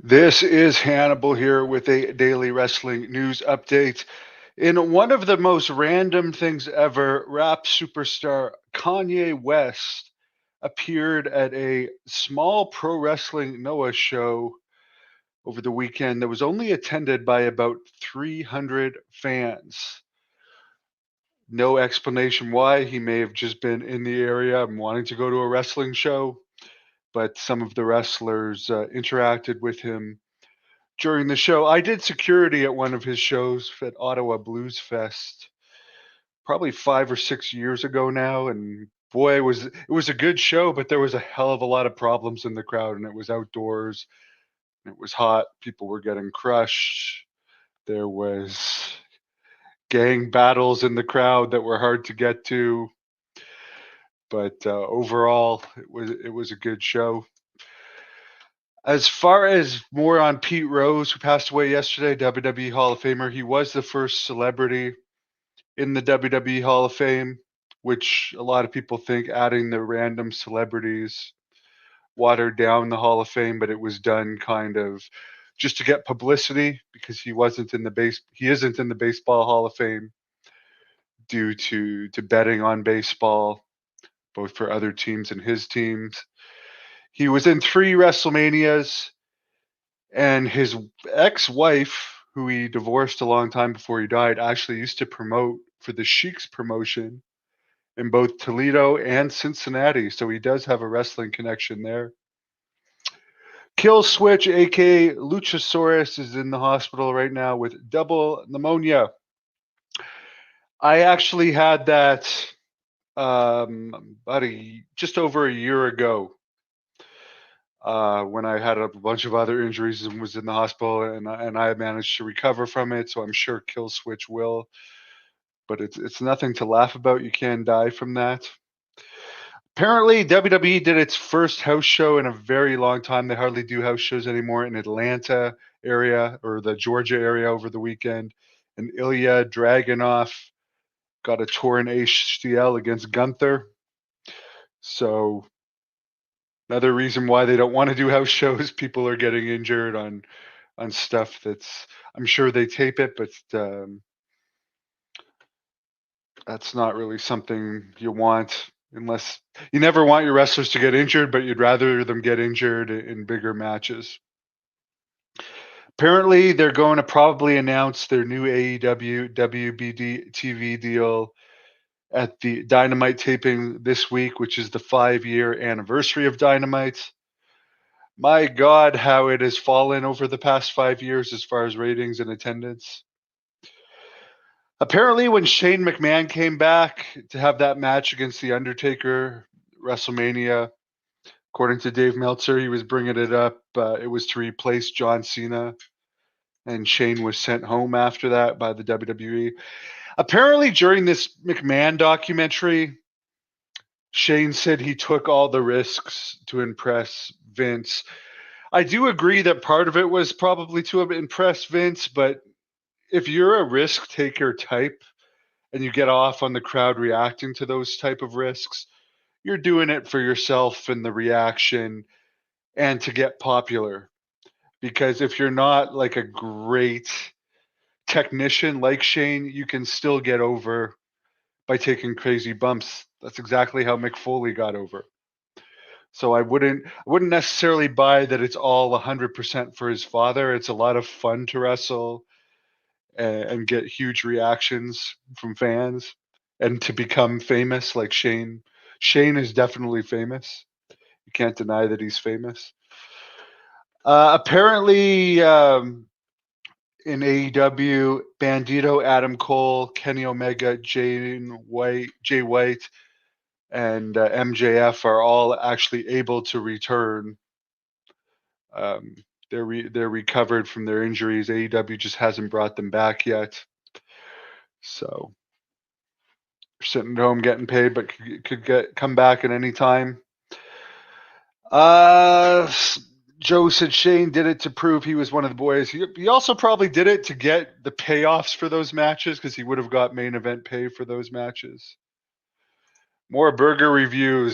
This is Hannibal here with a daily wrestling news update. In one of the most random things ever, rap superstar Kanye West appeared at a small pro wrestling Noah show over the weekend that was only attended by about 300 fans. No explanation why. He may have just been in the area and wanting to go to a wrestling show, but some of the wrestlers interacted with him during the show. I did security at one of his shows at Ottawa Blues Fest probably 5 or 6 years ago now, and boy, it was a good show, but there was a hell of a lot of problems in the crowd, and it was outdoors, and it was hot, people were getting crushed. There was gang battles in the crowd that were hard to get to, but overall, it was a good show. As far as more on Pete Rose, who passed away yesterday, WWE Hall of Famer, he was the first celebrity in the WWE Hall of Fame, which a lot of people think adding the random celebrities watered down the Hall of Fame, but it was done kind of just to get publicity because he isn't in the Baseball Hall of Fame due to betting on baseball, both for other teams and his teams. He was in 3 WrestleManias, and his ex-wife, who he divorced a long time before he died, actually used to promote for the Sheik's promotion in both Toledo and Cincinnati. So he does have a wrestling connection there. Killswitch, aka Luchasaurus, is in the hospital right now with double pneumonia. I actually had that just over a year ago when I had a bunch of other injuries and was in the hospital, and I managed to recover from it. So I'm sure Killswitch will, but it's nothing to laugh about. You can die from that. Apparently, WWE did its first house show in a very long time. They hardly do house shows anymore in Atlanta area or the Georgia area over the weekend. And Ilya Dragunov got a torn ACL against Gunther. So another reason why they don't want to do house shows. People are getting injured on stuff that's, I'm sure they tape it, but that's not really something you want, unless you never want your wrestlers to get injured, but you'd rather them get injured in bigger matches. Apparently, they're going to probably announce their new AEW WBD TV deal at the Dynamite taping this week, which is the 5-year anniversary of Dynamite. My God, how it has fallen over the past 5 years as far as ratings and attendance. Apparently, when Shane McMahon came back to have that match against The Undertaker, WrestleMania, according to Dave Meltzer, he was bringing it up. It was to replace John Cena, and Shane was sent home after that by the WWE. Apparently, during this McMahon documentary, Shane said he took all the risks to impress Vince. I do agree that part of it was probably to impress Vince, but if you're a risk taker type and you get off on the crowd reacting to those type of risks, you're doing it for yourself and the reaction and to get popular. Because if you're not like a great technician like Shane, you can still get over by taking crazy bumps. That's exactly how Mick Foley got over. So I wouldn't necessarily buy that it's all 100% for his father. It's a lot of fun to wrestle and get huge reactions from fans and to become famous like Shane. Shane is definitely famous. You can't deny that he's famous. Apparently, in AEW, Bandito, Adam Cole, Kenny Omega, Jay White, and MJF are all actually able to return. Um, they're recovered from their injuries. AEW just hasn't brought them back yet. So sitting at home getting paid, but could come back at any time. Uh, Joe said Shane did it to prove he was one of the boys. He also probably did it to get the payoffs for those matches because he would have got main event pay for those matches. More burger reviews.